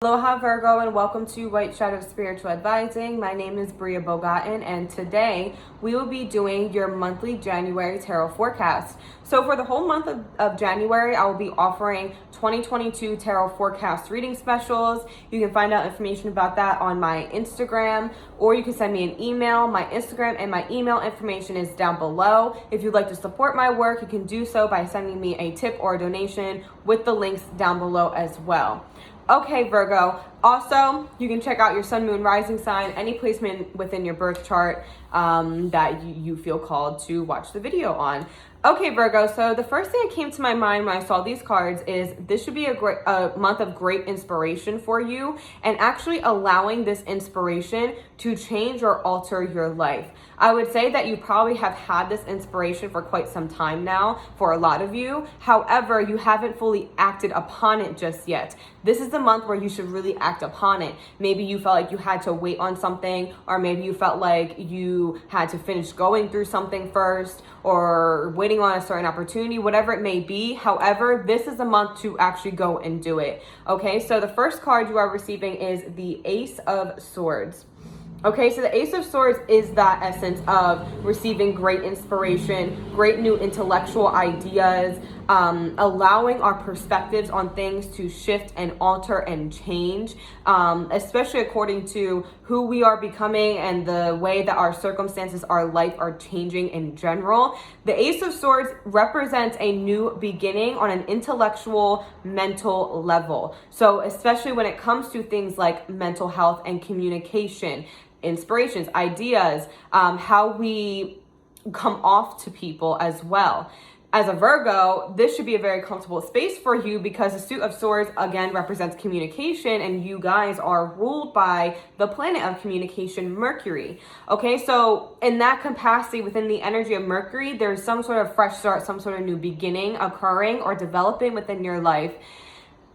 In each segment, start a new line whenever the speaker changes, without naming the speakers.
Aloha Virgo, and welcome to White Shadow Spiritual Advising. My name is BriaBogatin, and today we will be doing your monthly January tarot forecast. So for the whole month of January, I will be offering 2022 tarot forecast reading specials. You can find out information about that on my Instagram, or you can send me an email. My Instagram and my email information is down below. If you'd like to support my work, you can do so by sending me a tip or a donation with the links down below as well. Okay, Virgo. Also, you can check out your sun, moon, rising sign, any placement within your birth chart that you feel called to watch the video on. Okay, Virgo, so the first thing that came to my mind when I saw these cards is this should be a month of great inspiration for you, and actually allowing this inspiration to change or alter your life. I would say that you probably have had this inspiration for quite some time now for a lot of you. However, you haven't fully acted upon it just yet. This is the month where you should really act upon it. Maybe you felt like you had to wait on something, or maybe you felt like you had to finish going through something first, or waiting on a certain opportunity, whatever it may be. However, this is a month to actually go and do it. Okay, so the first card you are receiving is the Ace of Swords. Okay, so the Ace of Swords is that essence of receiving great inspiration, great new intellectual ideas, allowing our perspectives on things to shift and alter and change, especially according to who we are becoming and the way that our circumstances, our life are changing in general. The Ace of Swords represents a new beginning on an intellectual, mental level. So especially when it comes to things like mental health and communication, inspirations, ideas, how we come off to people as well. As a Virgo, this should be a very comfortable space for you because the Suit of Swords, again, represents communication, and you guys are ruled by the planet of communication, Mercury. Okay, so in that capacity, within the energy of Mercury, there's some sort of fresh start, some sort of new beginning occurring or developing within your life.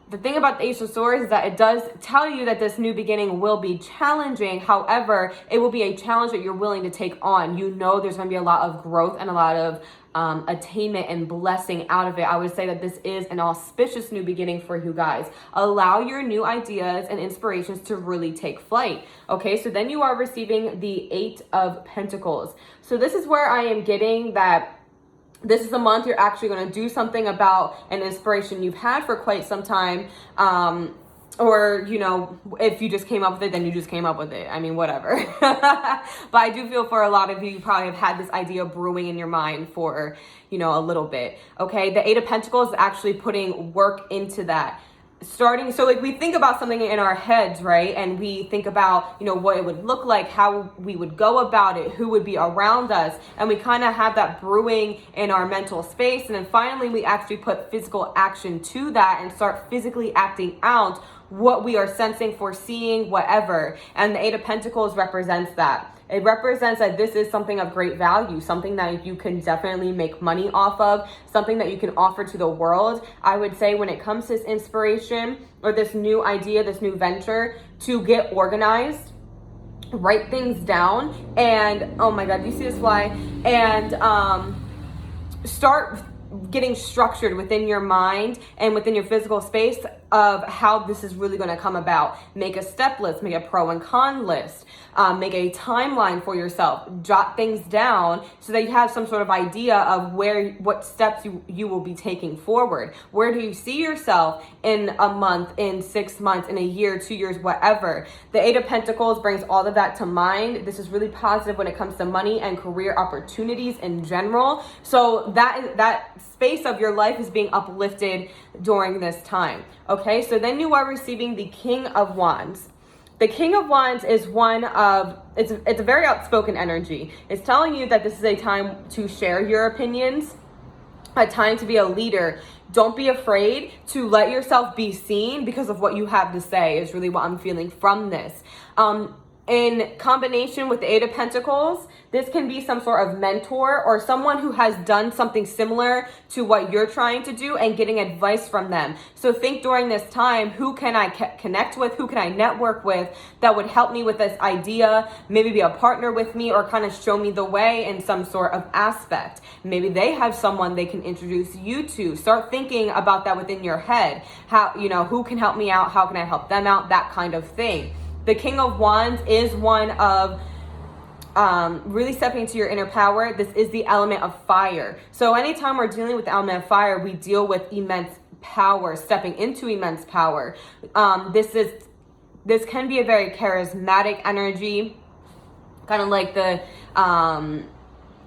The thing about the Ace of Swords is that it does tell you that this new beginning will be challenging. However, it will be a challenge that you're willing to take on. You know there's going to be a lot of growth and a lot of attainment and blessing out of it. I would say that this is an auspicious new beginning for you guys. Allow your new ideas and inspirations to really take flight. Okay, so then you are receiving the Eight of Pentacles. So this is where I am getting that this is a month you're actually going to do something about an inspiration you've had for quite some time. Or, you know, if you just came up with it, then you just came up with it. I mean, whatever. But I do feel for a lot of you probably have had this idea brewing in your mind for, you know, a little bit. Okay, the Eight of Pentacles is actually putting work into that. So like we think about something in our heads, right? And we think about, you know, what it would look like, how we would go about it, who would be around us. And we kind of have that brewing in our mental space. And then finally, we actually put physical action to that and start physically acting out what we are sensing, foreseeing, whatever. And the Eight of Pentacles represents that. It represents that this is something of great value, something that you can definitely make money off of, something that you can offer to the world. I would say when it comes to this inspiration or this new idea, this new venture, to get organized, write things down, and oh my God, do you see this fly? And start getting structured within your mind and within your physical space of how this is really going to come about. Make a step list, make a pro and con list, make a timeline for yourself, jot things down so that you have some sort of idea of what steps you will be taking forward. Where do you see yourself in a month, in 6 months, in a year, 2 years, whatever. The Eight of Pentacles brings all of that to mind. This is really positive when it comes to money and career opportunities in general. So that space of your life is being uplifted during this time. Okay, so then you are receiving the King of Wands. The King of Wands is it's a very outspoken energy. It's telling you that this is a time to share your opinions, a time to be a leader. Don't be afraid to let yourself be seen because of what you have to say is really what I'm feeling from this. In combination with the Eight of Pentacles, this can be some sort of mentor or someone who has done something similar to what you're trying to do and getting advice from them. So think during this time, who can I connect with? Who can I network with that would help me with this idea? Maybe be a partner with me or kind of show me the way in some sort of aspect. Maybe they have someone they can introduce you to. Start thinking about that within your head. How, who can help me out? How can I help them out? That kind of thing. The King of Wands is one of really stepping into your inner power. This is the element of fire. So anytime we're dealing with the element of fire, we deal with immense power, stepping into immense power. This can be a very charismatic energy, kind of like the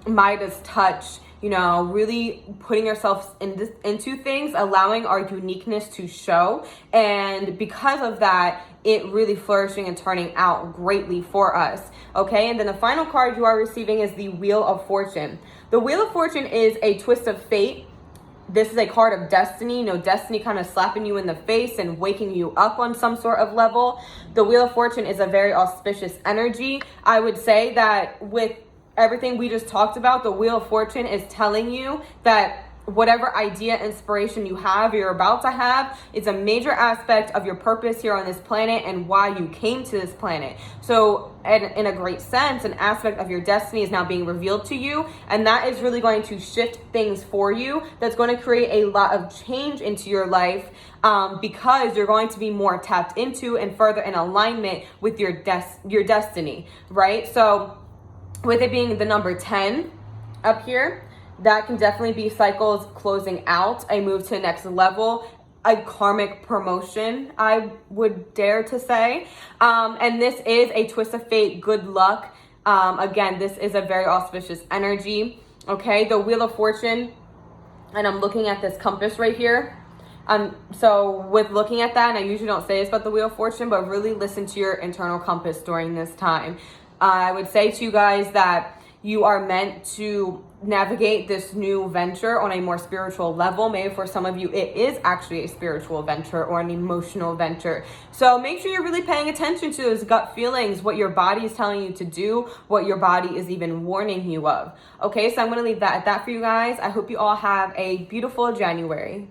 Midas touch. Really putting yourself into things, allowing our uniqueness to show. And because of that, it really flourishing and turning out greatly for us. Okay, and then the final card you are receiving is the Wheel of Fortune. The Wheel of Fortune is a twist of fate. This is a card of destiny. Destiny kind of slapping you in the face and waking you up on some sort of level. The Wheel of Fortune is a very auspicious energy. I would say that with everything we just talked about, the Wheel of Fortune is telling you that whatever idea, inspiration you have, you're about to have, is a major aspect of your purpose here on this planet and why you came to this planet. So in a great sense, an aspect of your destiny is now being revealed to you, and that is really going to shift things for you. That's going to create a lot of change into your life because you're going to be more tapped into and further in alignment with your destiny, right? So with it being the number 10 up here, that can definitely be cycles closing out, a move to the next level, a karmic promotion, I would dare to say. And this is a twist of fate, good luck. Again, this is a very auspicious energy. Okay, the Wheel of Fortune, and I'm looking at this compass right here. So with looking at that, and I usually don't say this about the Wheel of Fortune, but really listen to your internal compass during this time. I would say to you guys that you are meant to navigate this new venture on a more spiritual level. Maybe for some of you, it is actually a spiritual venture or an emotional venture. So make sure you're really paying attention to those gut feelings, what your body is telling you to do, what your body is even warning you of. Okay, so I'm going to leave that at that for you guys. I hope you all have a beautiful January.